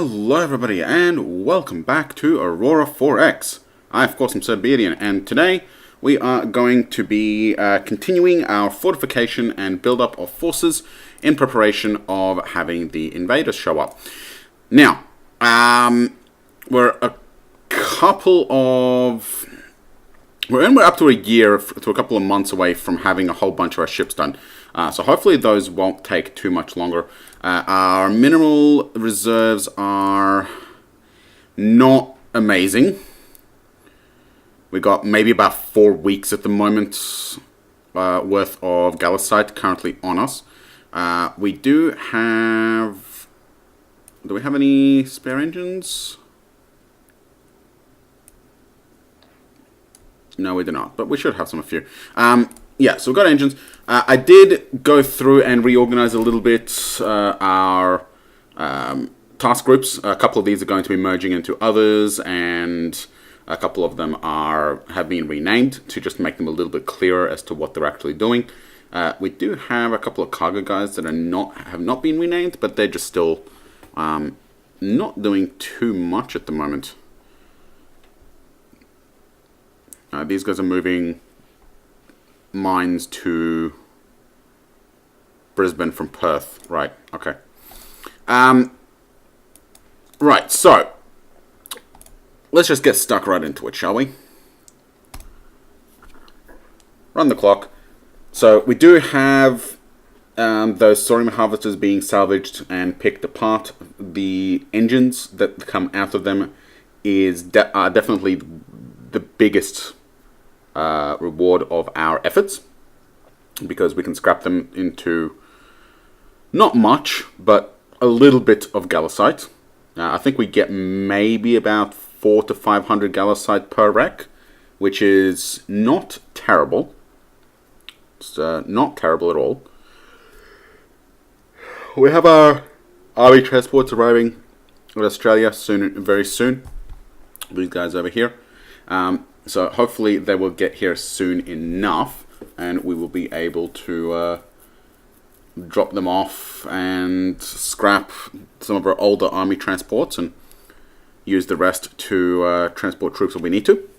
Hello everybody and welcome back to Aurora 4X. I of course am Siberian, and today we are going to be continuing our fortification and build up of forces in preparation of having the invaders show up. Now, we're up to a year to a couple of months away from having a whole bunch of our ships done. So hopefully those won't take too much longer. Our mineral reserves are not amazing. We got maybe about 4 weeks at the moment worth of gallicite currently on us. We do have... Do we have any spare engines? No, we do not, but we should have a few. Yeah, so we've got engines. I did go through and reorganize a little bit our task groups. A couple of these are going to be merging into others, and a couple of them have been renamed to just make them a little bit clearer as to what they're actually doing. We do have a couple of cargo guys that have not been renamed, but they're just still not doing too much at the moment. These guys are moving mines to Brisbane from Perth. Right, okay. Right, so let's just get stuck right into it, shall we? Run the clock. So we do have those thorium harvesters being salvaged and picked apart. The engines that come out of them are definitely the biggest reward of our efforts, because we can scrap them into not much, but a little bit of gallicite. I think we get maybe about 400 to 500 gallicite per wreck, which is not terrible. It's not terrible at all. We have our army transports arriving in Australia very soon. These guys over here. So hopefully they will get here soon enough, and we will be able to drop them off and scrap some of our older army transports and use the rest to transport troops when we need to,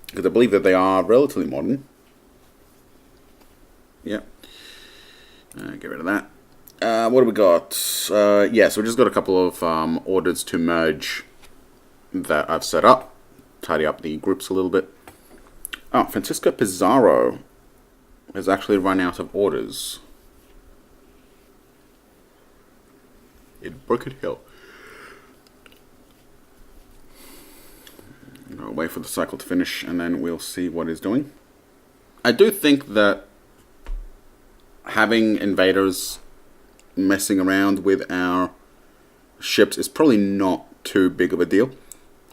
because I believe that they are relatively modern. Yeah. Get rid of that. What do we got? Yeah, so we just got a couple of orders to merge that I've set up. Tidy up the groups a little bit. Oh, Francisco Pizarro has actually run out of orders in Broken Hill. I'll wait for the cycle to finish and then we'll see what he's doing. I do think that having invaders messing around with our ships is probably not too big of a deal.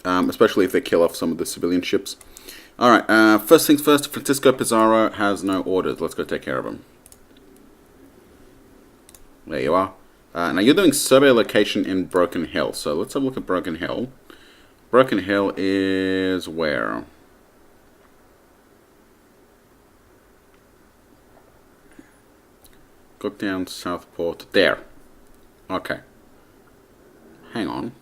Especially if they kill off some of the civilian ships. Alright, first things first, Francisco Pizarro has no orders. Let's go take care of him. There you are. Now you're doing survey location in Broken Hill. So let's have a look at Broken Hill. Broken Hill is where? Cooktown, Southport. There. Okay. Hang on.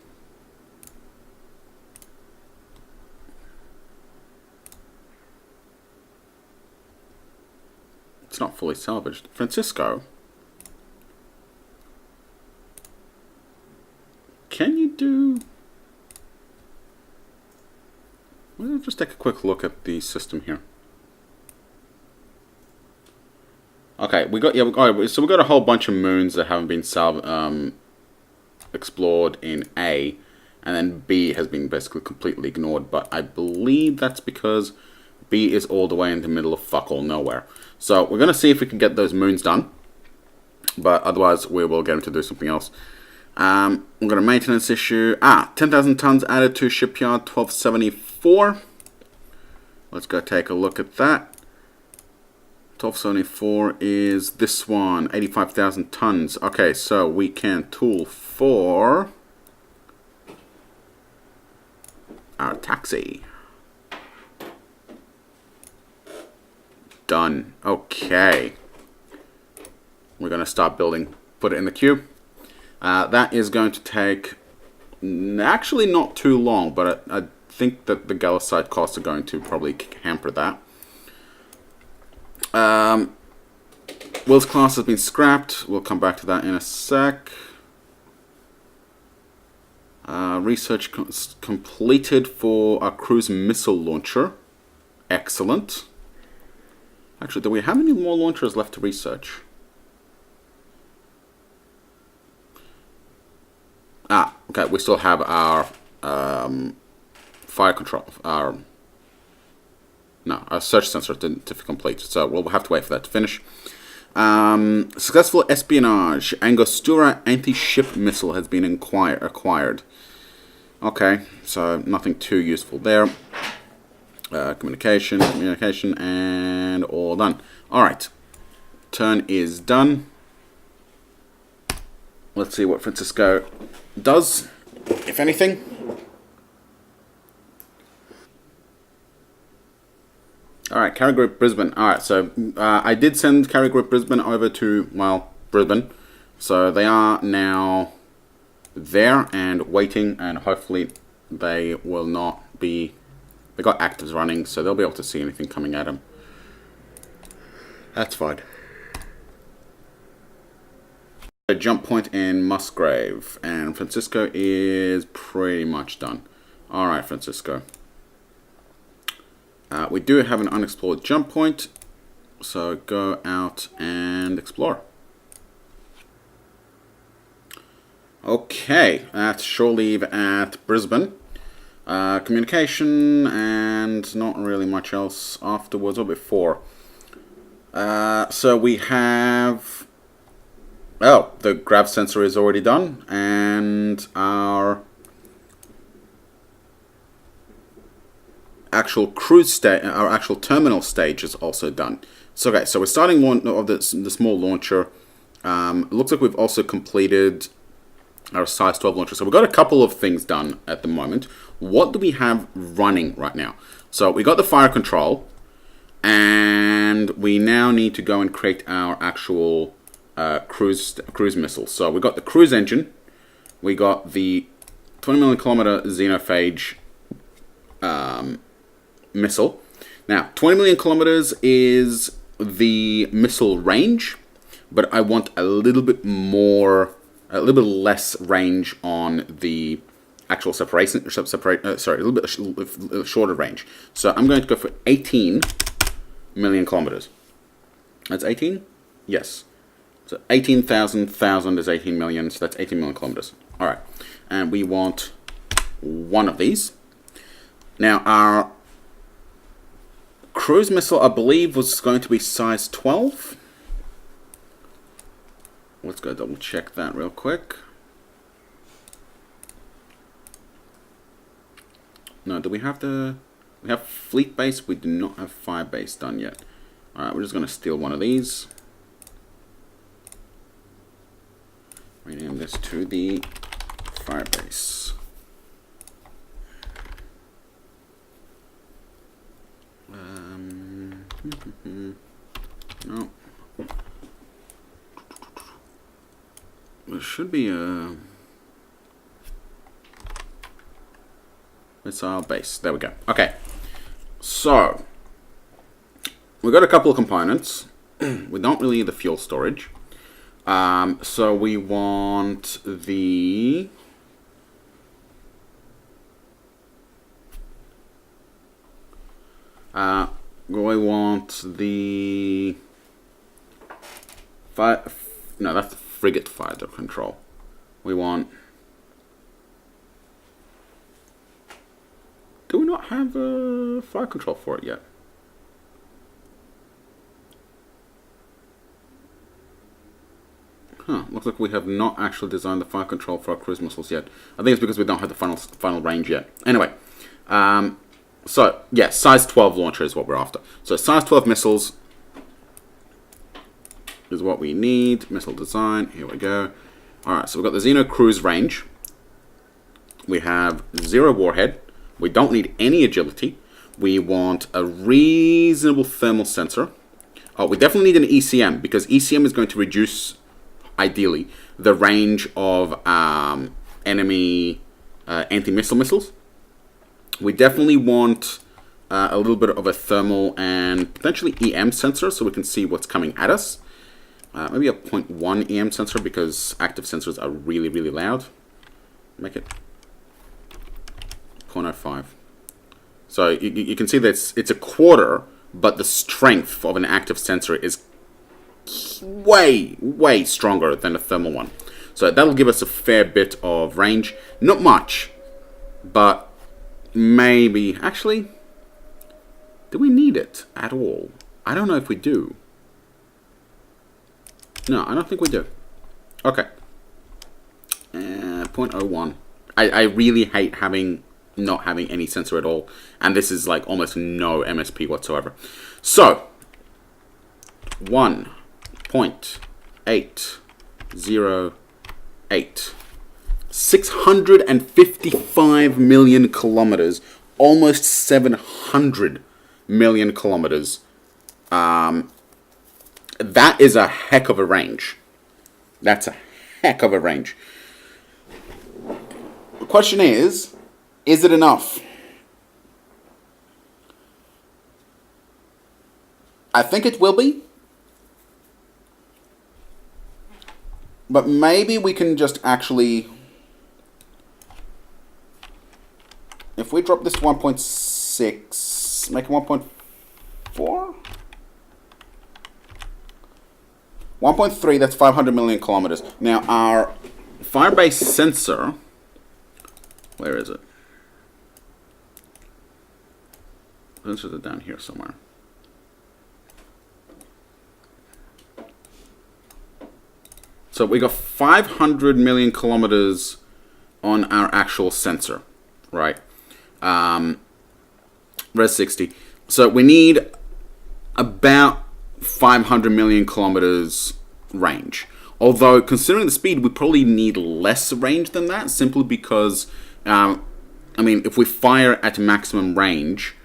It's not fully salvaged. Francisco, can you do... Let's just take a quick look at the system here. Okay, we got so we got a whole bunch of moons that haven't been explored in A, and then B has been basically completely ignored. But I believe that's because B is all the way in the middle of fuck all nowhere. So we're going to see if we can get those moons done. But otherwise we will get him to do something else. We've got a maintenance issue. 10,000 tons added to shipyard 1274. Let's go take a look at that. 1274 is this one. 85,000 tons. Okay, so we can tool for our taxi. Done. Okay. We're going to start building. Put it in the queue. That is going to take Actually not too long, but I think that the Galicite costs are going to probably hamper that. Will's class has been scrapped. We'll come back to that in a sec. Research completed for our cruise missile launcher. Excellent. Actually, do we have any more launchers left to research? Okay, we still have our fire control, our search sensor to complete, so we'll have to wait for that to finish. Successful espionage. Angostura anti-ship missile has been acquired. Okay, so nothing too useful there. Communication, and all done. Alright, turn is done. Let's see what Francisco does, if anything. Alright, Carrier Group Brisbane. Alright, so I did send Carrier Group Brisbane over to, well, Brisbane. So they are now there and waiting, and hopefully they will not be... They got actives running, so they'll be able to see anything coming at them. That's fine. A jump point in Musgrave, and Francisco is pretty much done. Alright, Francisco. We do have an unexplored jump point, so go out and explore. Okay, that's shore leave at Brisbane. Communication and not really much else afterwards or before. So we have... Oh, the grav sensor is already done, and our actual our actual terminal stage is also done. So okay, so we're starting one of the small launcher. It looks like we've also completed our size 12 launcher. So we've got a couple of things done at the moment. What do we have running right now? So we got the fire control, and we now need to go and create our actual cruise missile. So we got the cruise engine, we got the 20 million kilometer xenophage missile. Now 20 million kilometers is the missile range, but I want a little bit less range on the actual a little bit shorter range. So I'm going to go for 18 million kilometers. That's 18? Yes. So 18,000 is 18 million, so that's 18 million kilometers. All right, and we want one of these. Now, our cruise missile, I believe, was going to be size 12. Let's go double check that real quick. No, do we have the... We have fleet base, we do not have Firebase done yet. All right, we're just going to steal one of these. Rename this to the Firebase. No. There should be a missile base. There we go. Okay. So we got a couple of components. We don't really need the fuel storage. So we want the no, that's the frigate fighter control. We want... Do we not have a fire control for it yet? Huh, looks like we have not actually designed the fire control for our cruise missiles yet. I think it's because we don't have the final range yet. Anyway, so, yeah, size 12 launcher is what we're after. So size 12 missiles is what we need. Missile design, here we go. Alright, so we've got the Xeno cruise range. We have 0 warhead. We don't need any agility. We want a reasonable thermal sensor. Oh, we definitely need an ECM, because ECM is going to reduce, ideally, the range of enemy anti-missile missiles. We definitely want a little bit of a thermal and potentially EM sensor so we can see what's coming at us. Maybe a 0.1 EM sensor because active sensors are really, really loud. Make it 0.05. So you can see that it's a quarter, but the strength of an active sensor is way, way stronger than a thermal one. So that'll give us a fair bit of range. Not much, but maybe. Actually, do we need it at all? I don't know if we do. No, I don't think we do. Okay. 0.01. I really hate not having any sensor at all. And this is like almost no MSP whatsoever. So, 1.808. 655 million kilometers. Almost 700 million kilometers. That is a heck of a range. That's a heck of a range. The question is it enough? I think it will be. But maybe we can just actually... If we drop this to 1.6, make it 1.4? 1.3, that's 500 million kilometers. Now, our Firebase sensor, where is it? Sensors are down here somewhere. So we got 500 million kilometers on our actual sensor, right? Res 60. So we need about 500 million kilometers range. Although, considering the speed, we probably need less range than that, simply because, I mean, if we fire at maximum range,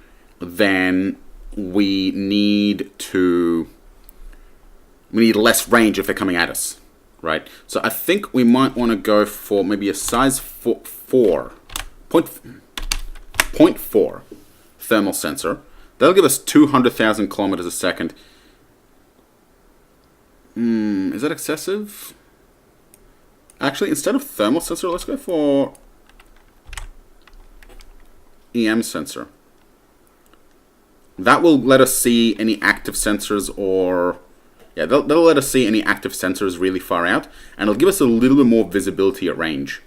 then we need less range if they're coming at us, right? So I think we might want to go for maybe a size 0.4 thermal sensor. That'll give us 200,000 kilometers a second. Is that excessive? Actually, instead of thermal sensor, let's go for EM sensor. That will let us see any active sensors or... Yeah, that'll let us see any active sensors really far out, and it'll give us a little bit more visibility at range.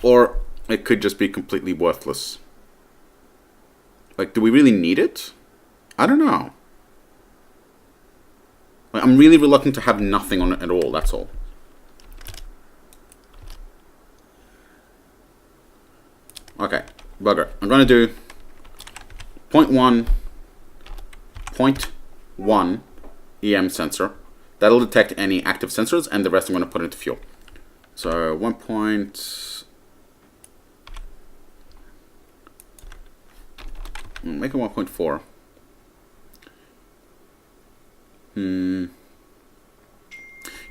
Or it could just be completely worthless. Like, do we really need it? I don't know. Like, I'm really reluctant to have nothing on it at all, that's all. Okay, bugger. I'm going to do 0.1 EM sensor. That'll detect any active sensors, and the rest I'm going to put into fuel. So 1. Make it 1.4. You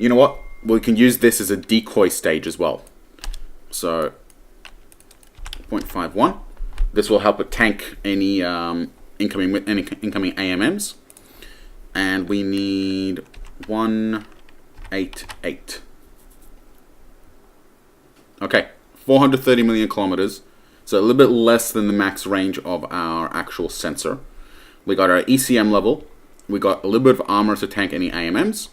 know what? We can use this as a decoy stage as well. So 0.51. This will help it tank any incoming AMMs. And we need 188. Okay, 430 million kilometers. So a little bit less than the max range of our actual sensor. We got our ECM level. We got a little bit of armor to tank any AMMs.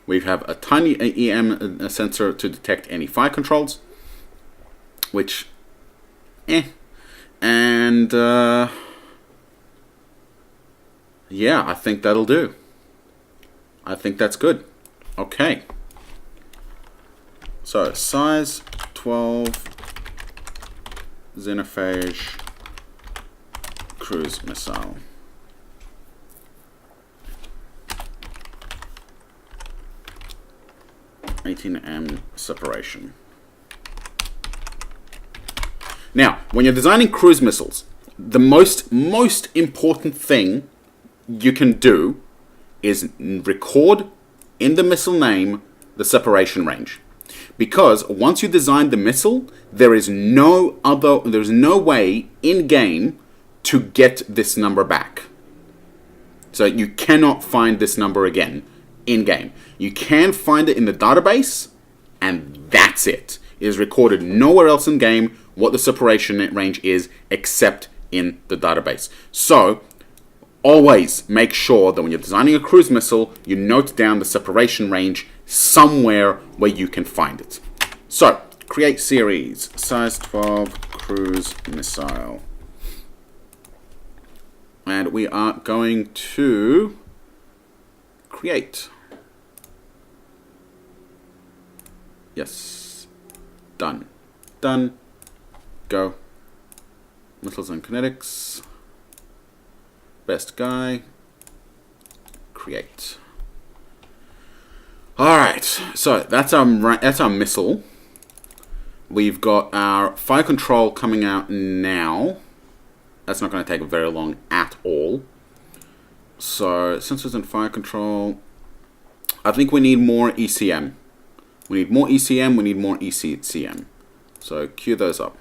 We have a tiny EM sensor to detect any fire controls. Which, And, yeah, I think that'll do. I think that's good. Okay. So, size 12 Xenophage cruise missile. (18M) separation. Now, when you're designing cruise missiles, the most important thing you can do is record in the missile name the separation range. Because once you design the missile, there's no way in game to get this number back. So you cannot find this number again in game. You can find it in the database, and that's it. It is recorded nowhere else in game what the separation range is except in the database. So always make sure that when you're designing a cruise missile, you note down the separation range somewhere where you can find it. So, create series, size 12 cruise missile. And we are going to create. Yes. Done. Done. Go. Missiles and kinetics. Best guy. Create. Alright, so that's our missile. We've got our fire control coming out now. That's not going to take very long at all. So, sensors and fire control. I think we need more ECM. We need more ECM, we need more ECCM. So, queue those up.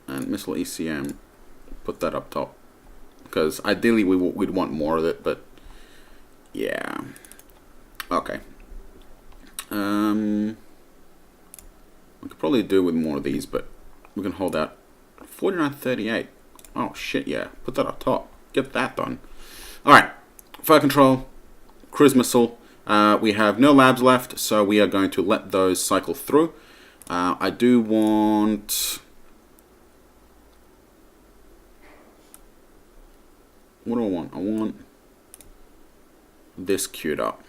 And missile ECM, put that up top. Because ideally we'd want more of it, but yeah. Okay. We could probably do with more of these, but we can hold out. 4938. Oh shit, yeah. Put that up top. Get that done. Alright. Fire control. Cruise missile. We have no labs left, so we are going to let those cycle through. I do want... What do I want? I want this queued up.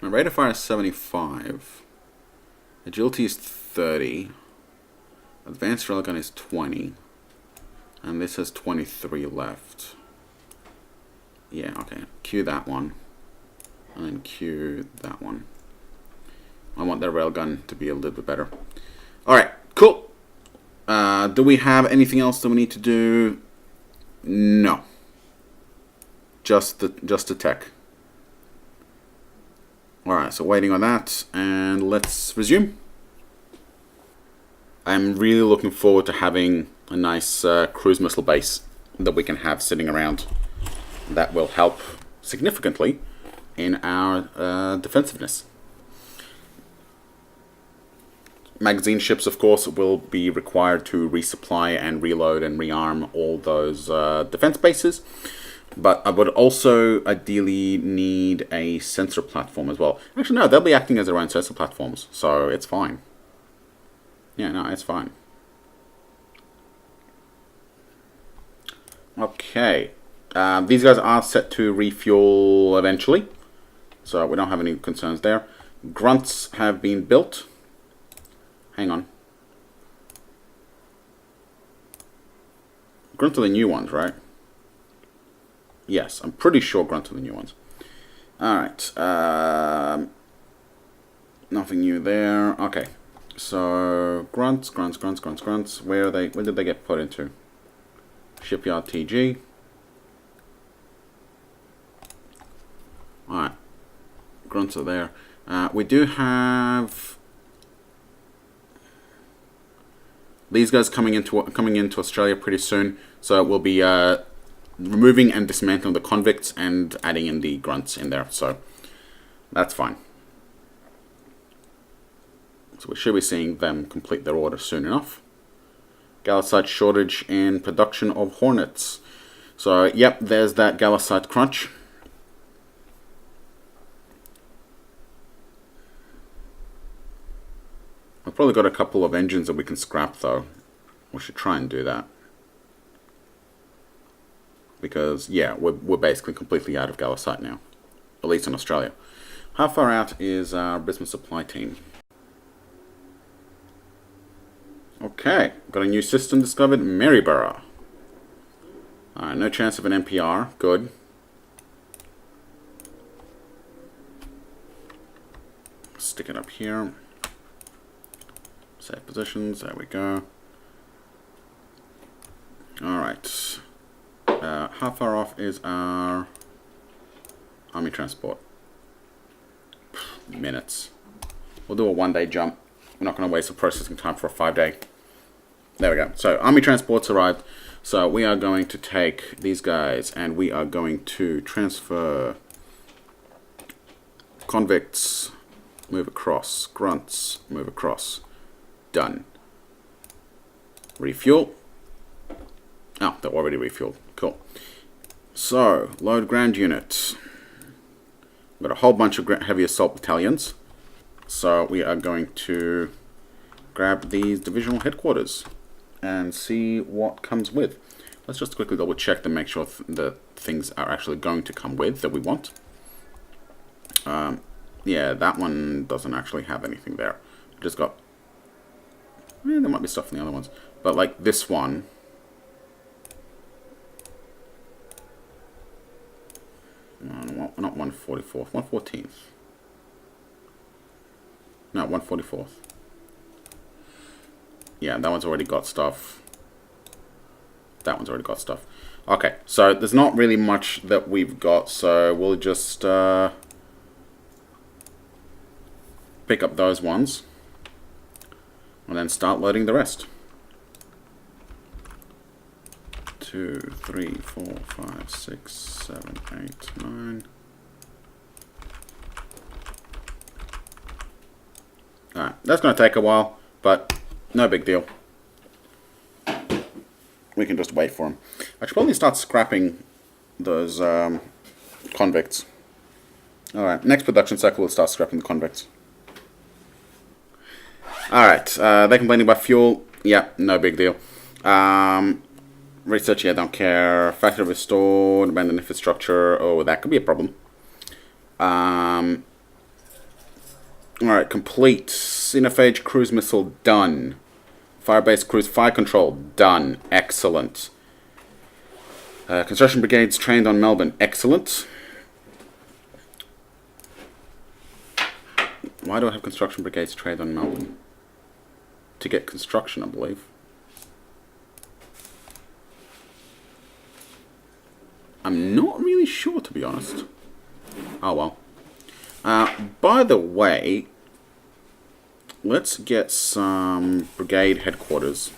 My rate of fire is 75. Agility is 30. Advanced railgun is 20. And this has 23 left. Yeah, okay. Queue that one. And then queue that one. I want that railgun to be a little bit better. Alright, cool. Do we have anything else that we need to do? No. Just the tech. Alright, so waiting on that, and let's resume. I'm really looking forward to having a nice cruise missile base that we can have sitting around. That will help significantly in our defensiveness. Magazine ships, of course, will be required to resupply and reload and rearm all those defense bases. But I would also ideally need a sensor platform as well. Actually, no, they'll be acting as their own sensor platforms, so it's fine. Yeah, no, it's fine. Okay. These guys are set to refuel eventually, so we don't have any concerns there. Grunts have been built. Hang on. Grunt are the new ones, right? Yes, I'm pretty sure Grunt are the new ones. Alright. Nothing new there. Okay. So, grunts. Where are they? Where did they get put into? Shipyard TG. Alright. Grunts are there. We do have these guys coming into Australia pretty soon, so we'll be removing and dismantling the convicts and adding in the grunts in there, so that's fine. So we should be seeing them complete their order soon enough. Gallicite shortage in production of Hornets. So yep, there's that Gallicite crunch. I've probably got a couple of engines that we can scrap though. We should try and do that. Because, yeah, we're basically completely out of Gallicite now. At least in Australia. How far out is our business supply team? Okay, got a new system discovered, Maryborough. Alright, no chance of an NPR, good. Stick it up here. Save positions, there we go. Alright. How far off is our army transport? Minutes. We'll do a 1-day jump. We're not going to waste the processing time for a 5-day. There we go. So army transports arrived. So we are going to take these guys and we are going to transfer convicts, move across, grunts, move across. Done. Refuel. Oh, they're already refueled. Cool. So, load ground units. We've got a whole bunch of heavy assault battalions. So we are going to grab these divisional headquarters and see what comes with. Let's just quickly double check to make sure the things are actually going to come with that we want. Yeah, that one doesn't actually have anything there. Just got... there might be stuff in the other ones. But like this one... No, not 144th, 114th. No, 144th. Yeah, that one's already got stuff. That one's already got stuff. Okay, so there's not really much that we've got, so we'll just pick up those ones and then start loading the rest. 2, 3, 4, 5, 6, 7, 8, 9. Alright, that's going to take a while, but no big deal. We can just wait for them. I should probably start scrapping those convicts. Alright, next production cycle we'll start scrapping the convicts. Alright, they're complaining about fuel. Yeah, no big deal. Research, yeah, don't care. Factory restored, abandoned infrastructure. Oh, that could be a problem. Alright, complete. Xenophage cruise missile, done. Firebase cruise fire control, done. Excellent. Construction brigades trained on Melbourne, excellent. Why do I have construction brigades trained on Melbourne? To get construction, I believe. I'm not really sure, to be honest. Oh well. By the way, let's get some brigade headquarters.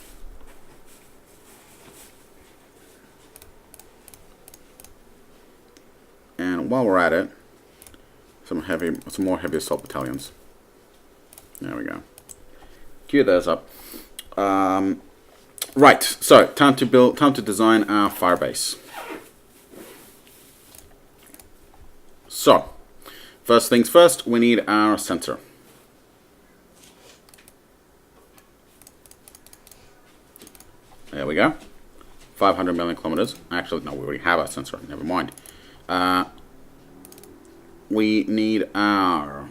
And while we're at it, some more heavy assault battalions. There we go. Queue those up. Right. So time to design our Firebase. So, first things first, we need our sensor. There we go. 500 million kilometers. Actually, no, we already have our sensor. Never mind. We need our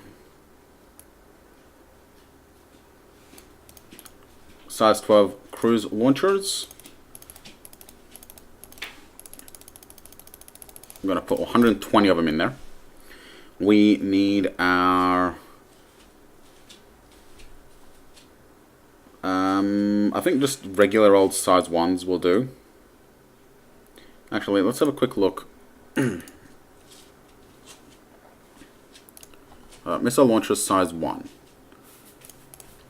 size 12 cruise launchers. I'm going to put 120 of them in there. We need our I think just regular old size 1s will do. Actually, let's have a quick look. Missile launcher size 1.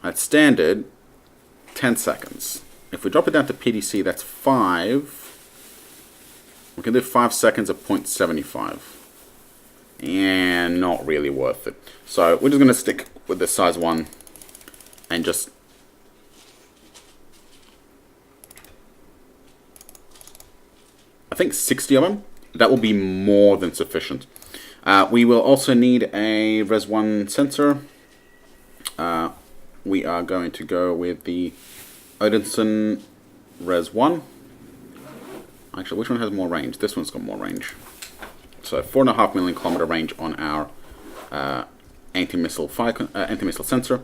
At standard, 10 seconds. If we drop it down to PDC, that's 5. We can do 5 seconds at 0.75. And not really worth it. So we're just going to stick with the size 1 and just I think 60 of them. That will be more than sufficient. We will also need a Res 1 sensor. We are going to go with the Odinson Res 1. Actually, which one has more range? This one's got more range. So 4.5 million kilometer range on our anti-missile sensor.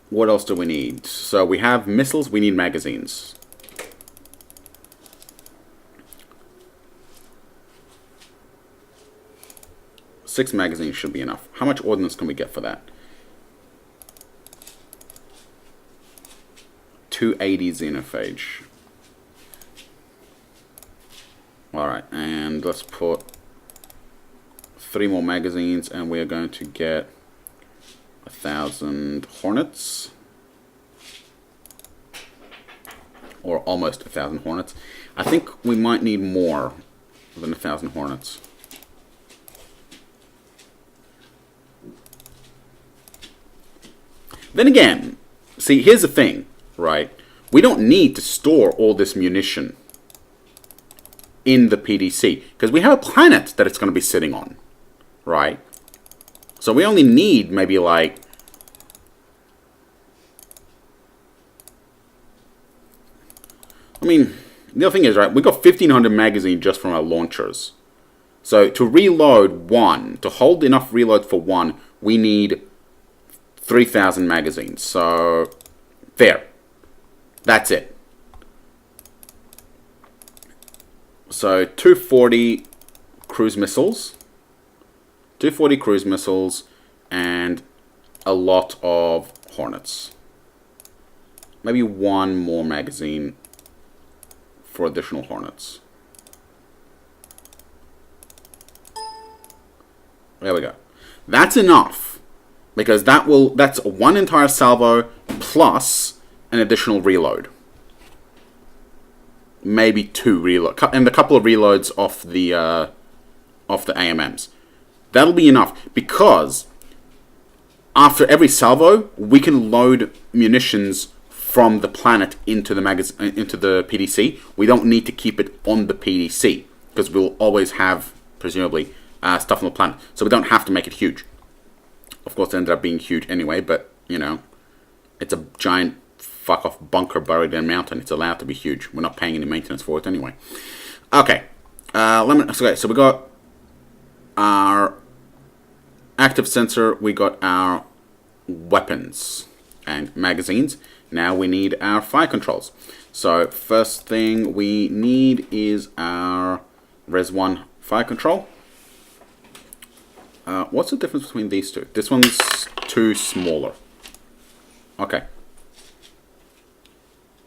What else do we need? So we have missiles, we need magazines. Six magazines should be enough. How much ordnance can we get for that? 280 xenophage. Alright, and let's put 3 more magazines, and we're going to get 1,000 Hornets. Or almost 1,000 Hornets. I think we might need more than 1,000 Hornets. Then again, see, here's the thing, right? We don't need to store all this munition in the PDC, because we have a planet that it's going to be sitting on, right? So we only need maybe like... I mean, the other thing is, right, we got 1,500 magazines just from our launchers. So to reload one, to hold enough reload for one, we need 3,000 magazines. So, there. That's it. So, 240 cruise missiles. 240 cruise missiles and a lot of Hornets. Maybe one more magazine for additional Hornets. There we go. That's enough, because that's one entire salvo plus an additional reload. Maybe 2 reload, and a couple of reloads off the AMMs. That'll be enough, because after every salvo, we can load munitions from the planet into the PDC. We don't need to keep it on the PDC, because we'll always have, presumably, stuff on the planet. So we don't have to make it huge. Of course, it ended up being huge anyway, but, you know, it's a giant fuck-off bunker buried in a mountain. It's allowed to be huge. We're not paying any maintenance for it anyway. Okay. So we got our active sensor. We got our weapons and magazines. Now we need our fire controls. So first thing we need is our Res 1 fire control. What's the difference between these two? This one's too smaller. Okay.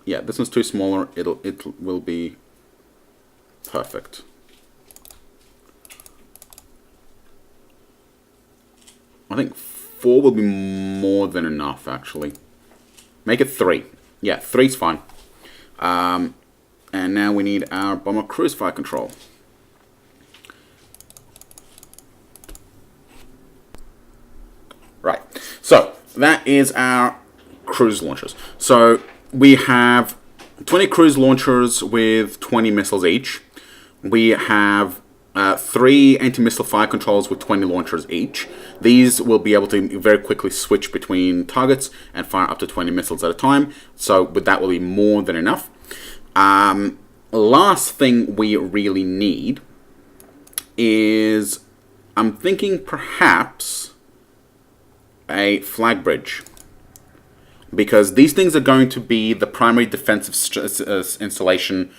Yeah, this one's too smaller. It will be perfect. I think 4 will be more than enough, actually. Make it 3. Yeah, 3's fine. And now we need our bomber cruise fire control. Right. So that is our cruise launchers. So we have 20 cruise launchers with 20 missiles each. We have 3 anti-missile fire controls with 20 launchers each. These will be able to very quickly switch between targets and fire up to 20 missiles at a time. So with that will be more than enough. Last thing we really need is, I'm thinking perhaps a flag bridge. Because these things are going to be the primary defensive installation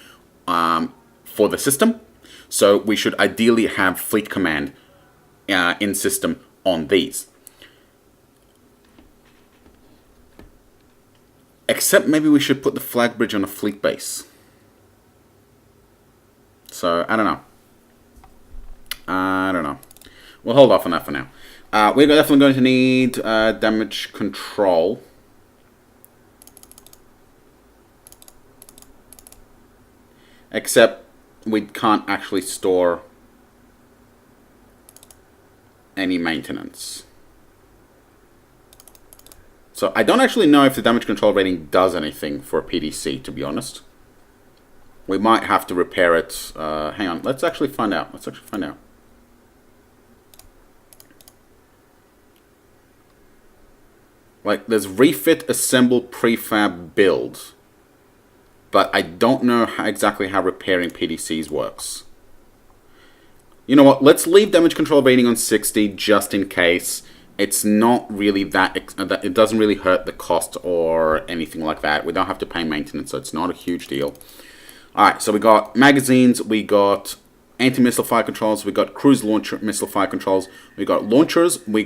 for the system. So we should ideally have Fleet Command in system on these. Except maybe we should put the flag bridge on a fleet base. So, I don't know. We'll hold off on that for now. We're definitely going to need damage control. Except we can't actually store any maintenance. So I don't actually know if the damage control rating does anything for a PDC, to be honest. We might have to repair it. Hang on, let's actually find out. Like, there's refit, assemble, prefab, build. But I don't know exactly how repairing PDCs works. You know what? Let's leave damage control rating on 60 just in case. It's not really that it doesn't really hurt the cost or anything like that. We don't have to pay maintenance, so it's not a huge deal. Alright, so we got magazines, we got anti-missile fire controls, we got cruise launcher missile fire controls, we got launchers, we've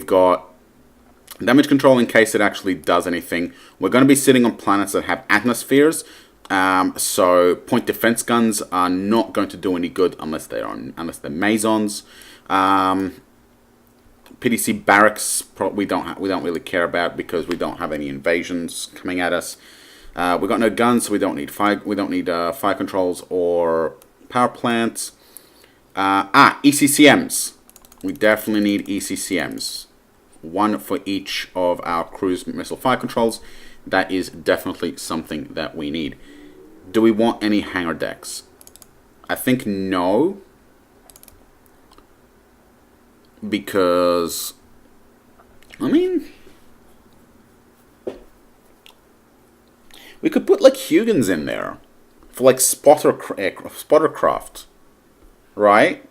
got damage control in case it actually does anything. We're going to be sitting on planets that have atmospheres. So point defense guns are not going to do any good unless they're Masons. PDC barracks we don't really care about because we don't have any invasions coming at us. We got no guns, so we don't need fire controls or power plants. ECCMs. We definitely need ECCMs. One for each of our cruise missile fire controls. That is definitely something that we need. Do we want any hangar decks? I think no. Because, I mean, we could put like Hugens in there for like spottercraft, right?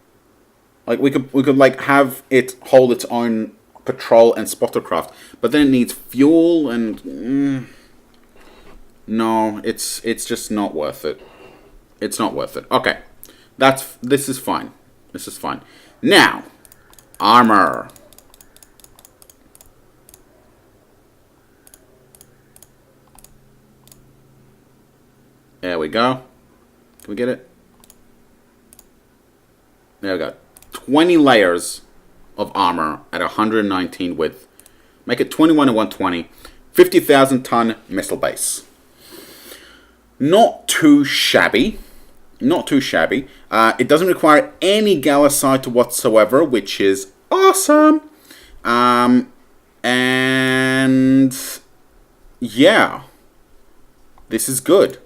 Like we could like have it hold its own patrol and spottercraft, but then it needs fuel and no, it's just not worth it. It's not worth it. Okay, this is fine. This is fine. Now. Armor. There we go. Can we get it? There we go. 20 layers of armor at 119 width. Make it 21 and 120. 50,000 ton missile base. Not too shabby. Not too shabby. It doesn't require any Galasite whatsoever, which is awesome. And yeah, this is good.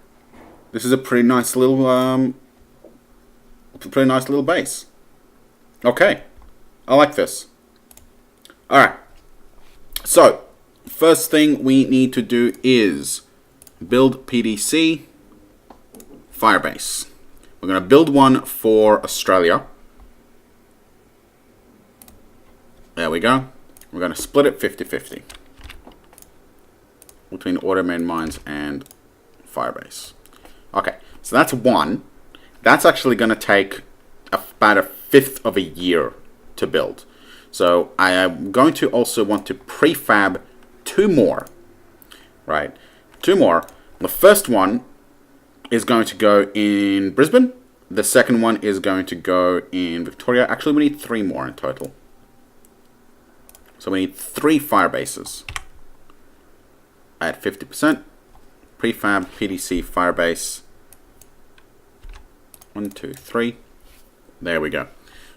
This is a pretty nice little base. Okay, I like this. All right. So first thing we need to do is build PDC Firebase. We're going to build one for Australia. There we go. We're going to split it 50-50 between automated mines and Firebase. Okay, so that's one. That's actually going to take about a fifth of a year to build. So I am going to also want to prefab two more. Right? Two more. The first one is going to go in Brisbane. The second one is going to go in Victoria. Actually, we need three more in total. So we need 3 fire bases at 50%. Prefab PDC Firebase. 1, 2, 3. There we go.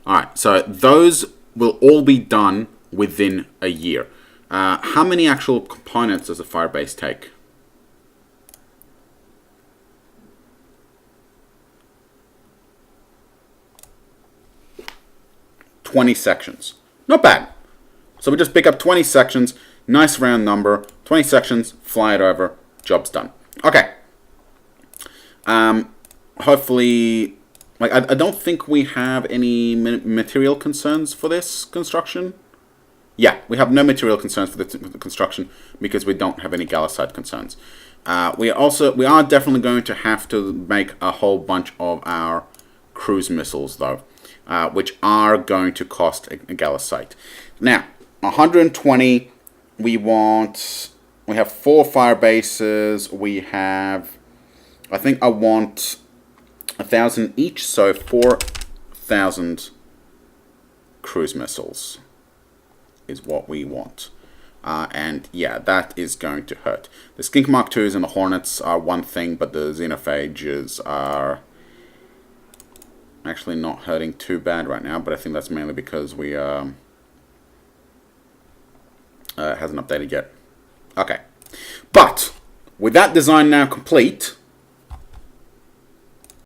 Alright, so those will all be done within a year. How many actual components does a Firebase take? 20 sections. Not bad. So we just pick up 20 sections, nice round number, 20 sections, fly it over, job's done. Okay. Hopefully, like I don't think we have any material concerns for this construction. Yeah, we have no material concerns for the construction because we don't have any Galasite concerns. We are definitely going to have to make a whole bunch of our cruise missiles though. Which are going to cost a Galasite. Now, 120, we have 4 fire bases, we have, I think I want 1,000 each, so 4,000 cruise missiles is what we want. And yeah, that is going to hurt. The Skink Mark IIs and the Hornets are one thing, but the Xenophages are actually not hurting too bad right now, but I think that's mainly because we hasn't updated yet. Okay, but with that design now complete,